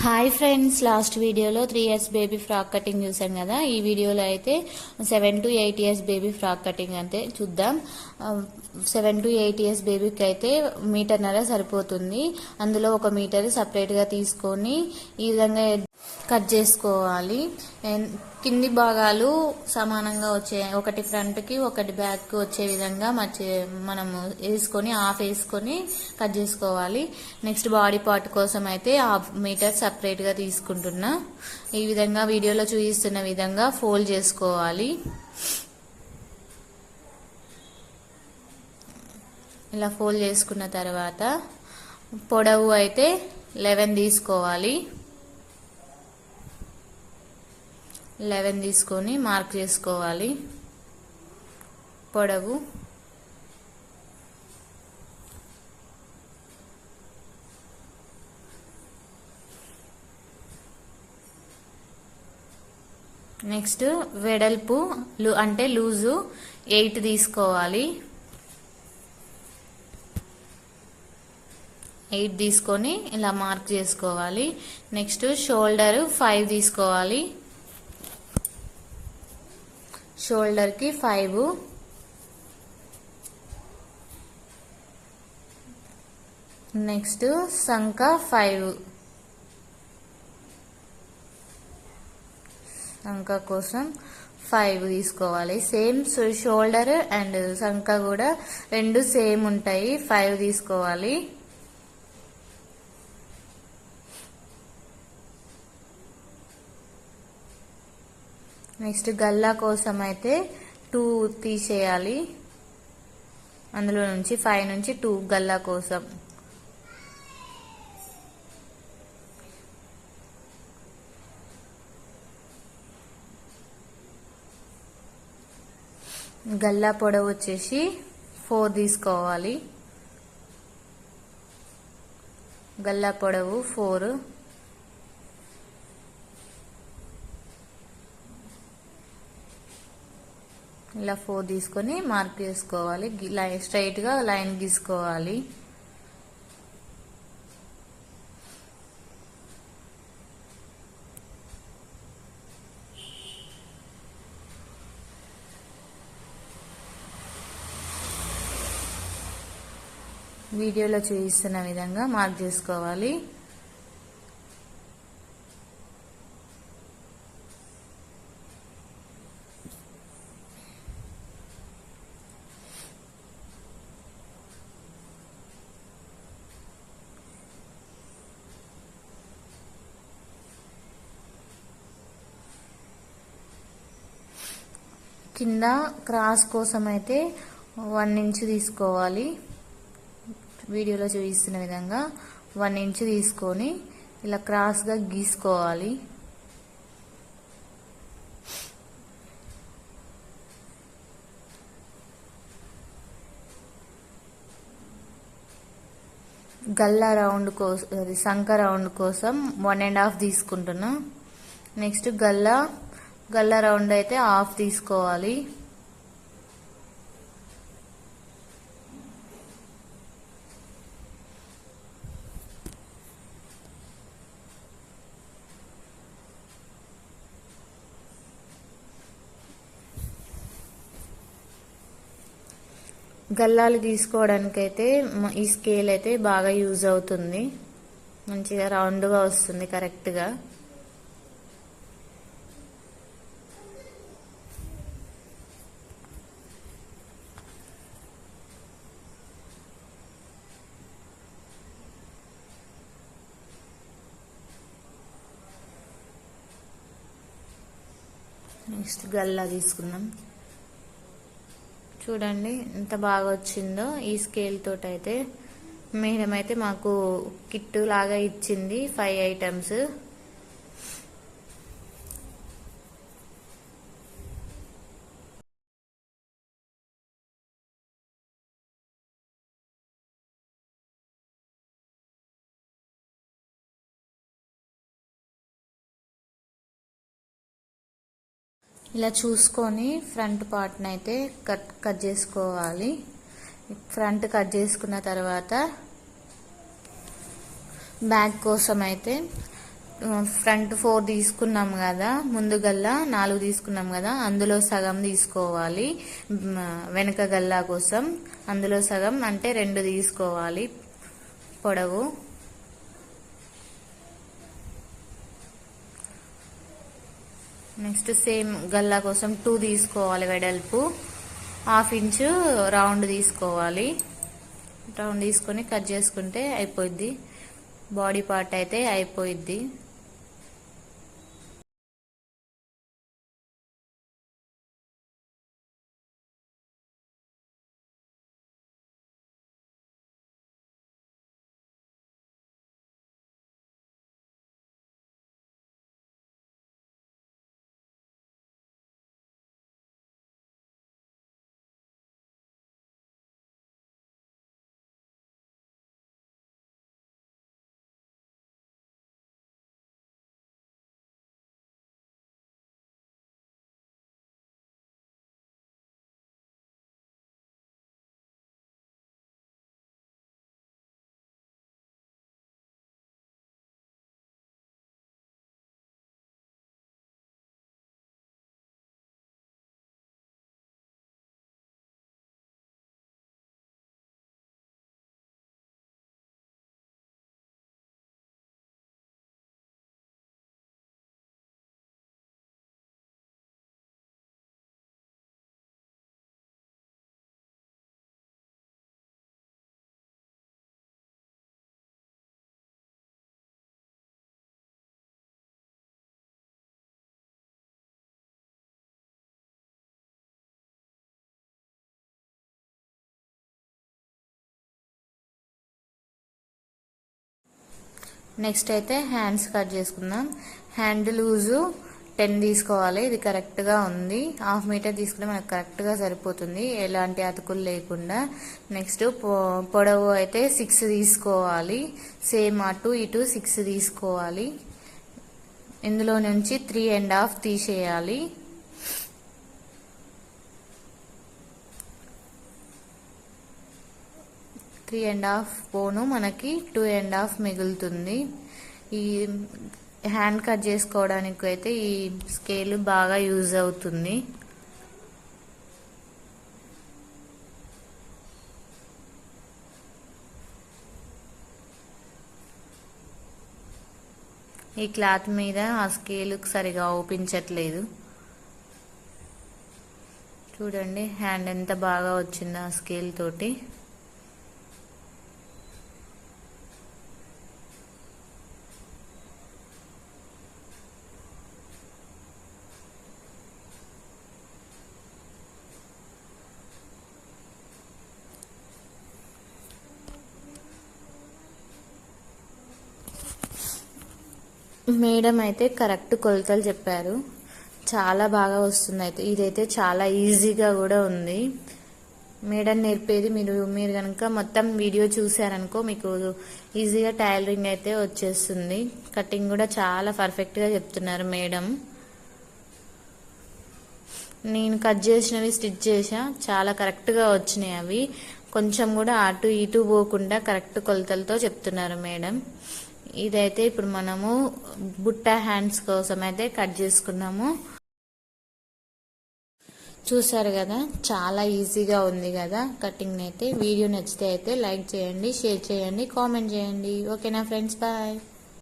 Hi friends, last వీడియోలో 3 years baby frock cutting చూసాం కదా. ఈ వీడియోలో అయితే 7 to 8 years baby frock cutting అయితే చూద్దాం. 7 to 8 ఇయర్స్ బేబీకి అయితే మీటర్న్నర సరిపోతుంది. అందులో 1 మీటర్ సపరేట్గా తీసుకొని ఈ విధంగా కట్ చేసుకోవాలి. కింది భాగాలు సమానంగా వచ్చే, ఒకటి ఫ్రంట్కి ఒకటి బ్యాక్కి వచ్చే విధంగా మనము వేసుకొని హాఫ్ వేసుకొని కట్ చేసుకోవాలి. నెక్స్ట్ బాడీ పార్ట్ కోసం అయితే 1/2 మీటర్ సపరేట్గా తీసుకుంటున్నా. ఈ విధంగా వీడియోలో చూపిస్తున్న విధంగా ఫోల్డ్ చేసుకోవాలి. ఇలా ఫోల్డ్ చేసుకున్న తర్వాత పొడవు అయితే 11 తీసుకోవాలి. 11 తీసుకొని మార్క్ చేసుకోవాలి పొడవు. నెక్స్ట్ వెడల్పు అంటే లూజు 8 తీసుకోవాలి. 8 తీసుకొని ఇలా మార్క్ చేసుకోవాలి. నెక్స్ట్ షోల్డర్ 5 తీసుకోవాలి. షోల్డర్ కి 5, నెక్స్ట్ సంక 5, సంక కోసం 5 తీసుకోవాలి. సేమ్ షోల్డర్ అండ్ సంక కూడా రెండు సేమ్ ఉంటాయి. 5 తీసుకోవాలి. నెక్స్ట్ గల్లా కోసం అయితే 2 తీసేయాలి. అందులో నుంచి 5 నుంచి 2 గల్లా కోసం. గల్లా పొడవు వచ్చేసి 4 తీసుకోవాలి. గల్లా పొడవు 4. ఇలా 4 తీసుకొని మార్క్ చేసుకోవాలి. స్ట్రైట్ గా లైన్ గీసుకోవాలి. వీడియోలో చూపిస్తున్న విధంగా మార్క్ చేసుకోవాలి. కింద క్రాస్ కోసం అయితే 1 ఇంచ్ తీసుకోవాలి. వీడియోలో చూపిస్తున్న విధంగా 1 ఇంచ్ తీసుకొని ఇలా క్రాస్ గా గీసుకోవాలి. గల్లా రౌండ్ కోసం, సంక రౌండ్ కోసం 1.5 తీసుకుంటున్నా. నెక్స్ట్ గల్లా రౌండ్ అయితే 1/2 తీసుకోవాలి. గల్లాలు తీసుకోవడానికైతే ఈ స్కేల్ అయితే బాగా యూజ్ అవుతుంది. మంచిగా రౌండ్గా వస్తుంది కరెక్ట్గా. నెక్స్ట్ గల్లా తీసుకుందాం. చూడండి ఎంత బాగా వచ్చిందో. ఈ స్కేల్ తోటి అయితే మేడం అయితే మాకు కిట్ లాగా ఇచ్చింది 5 ఐటమ్స్. ఇలా చూసుకొని ఫ్రంట్ పార్ట్ని అయితే కట్ చేసుకోవాలి. ఫ్రంట్ కట్ చేసుకున్న తర్వాత బ్యాక్ కోసం అయితే ఫ్రంట్ 4 తీసుకున్నాం కదా, ముందు గల్లా 4 తీసుకున్నాం కదా, అందులో సగం తీసుకోవాలి. వెనక గల్లా కోసం అందులో సగం అంటే 2 తీసుకోవాలి పొడవు. నెక్స్ట్ సేమ్ గల్లా కోసం 2 తీసుకోవాలి వెడల్పు. 1/2 ఇంచు రౌండ్ తీసుకోవాలి. రౌండ్ తీసుకొని కట్ చేసుకుంటే అయిపోద్ది. బాడీ పార్ట్ అయితే అయిపోయిద్ది. నెక్స్ట్ అయితే హ్యాండ్స్ కట్ చేసుకుందాం. హ్యాండ్ లూజు 10 తీసుకోవాలి. ఇది కరెక్ట్గా ఉంది. 1/2 మీటర్ తీసుకుంటే మనకు కరెక్ట్గా సరిపోతుంది, ఎలాంటి అతుకులు లేకుండా. నెక్స్ట్ పొడవు అయితే 6 తీసుకోవాలి. సేమ్ అటు ఇటు 6 తీసుకోవాలి. ఇందులో నుంచి 3.5 తీసేయాలి. 3.5 పోను మనకి 2.5 మిగులుతుంది. ఈ హ్యాండ్ కట్ చేసుకోవడానికి అయితే ఈ స్కేల్ బాగా యూజ్ అవుతుంది. ఈ క్లాత్ మీద ఆ స్కేల్ సరిగా ఓపించట్లేదు. చూడండి హ్యాండ్ ఎంత బాగా వచ్చిందో ఆ స్కేల్ తోటి. మేడం అయితే కరెక్ట్ కొలతలు చెప్పారు. చాలా బాగా వస్తుంది. అయితే ఇదైతే చాలా ఈజీగా కూడా ఉంది. మేడం నేర్పేది మీరు కనుక మొత్తం వీడియో చూసారనుకో మీకు ఈజీగా టైలరింగ్ అయితే వచ్చేస్తుంది. కటింగ్ కూడా చాలా పర్ఫెక్ట్గా చెప్తున్నారు మేడం. నేను కట్ చేసినవి స్టిచ్ చేసా, చాలా కరెక్ట్గా వచ్చినాయి. అవి కొంచెం కూడా అటు ఇటు పోకుండా కరెక్ట్ కొలతలతో చెప్తున్నారు మేడం. ఇదైతే ఇప్పుడు మనము బుట్ట హ్యాండ్స్ కోసం అయితే కట్ చేసుకున్నాము. చూసారు కదా, చాలా ఈజీగా ఉంది కదా కటింగ్ అయితే. వీడియో నచ్చితే అయితే లైక్ చేయండి, షేర్ చేయండి, కామెంట్ చేయండి. ఓకేనా ఫ్రెండ్స్, బాయ్.